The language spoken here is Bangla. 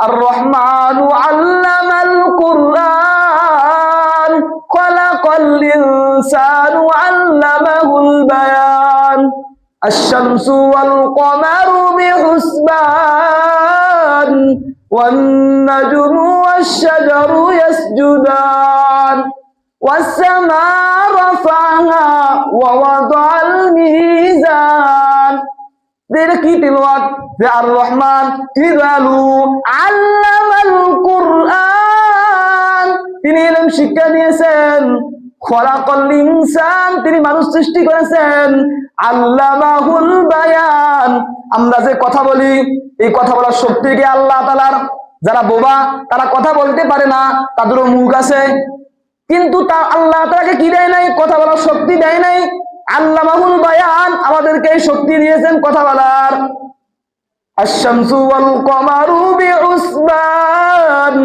আর রহমানু আল্লামাল কুরআন খালাকাল ইনসানু আল্লামাহুল বায়ান আশ-শামসু ওয়াল কমারু বিহুসবান ওয়ান নাজমু ওয়াশ-শাজারু ইয়াসজুদান ওয়াস-সামা'a রাফা'হা ওয়া ওয়াদা'আল মিজান। এটা কি তিলাওয়াত যে আর রহমান ইরালু আল্লামাল কুরআন, তিনি ইলম শিক্ষা দিয়েছেন। খলাকাল ইনসান, তিনি মানুষ সৃষ্টি করেছেন। আল্লামাহুল বায়ান, আমরা যে কথা বলি এই কথা বলার শক্তি কি আল্লাহ তাআলার। যারা বোবা তারা কথা বলতে পারে না, তাদেরও মুখ আছে, কিন্তু তা আল্লাহ তাআলাকে কি দেয় নাই? কথা বলার শক্তি দেয় নাই। আল্লামাহুল বায়ান, আমাদেরকে এই শক্তি দিয়েছেন কথা বলার। আশ-শামসু ওয়াল কমারু বিহুসবান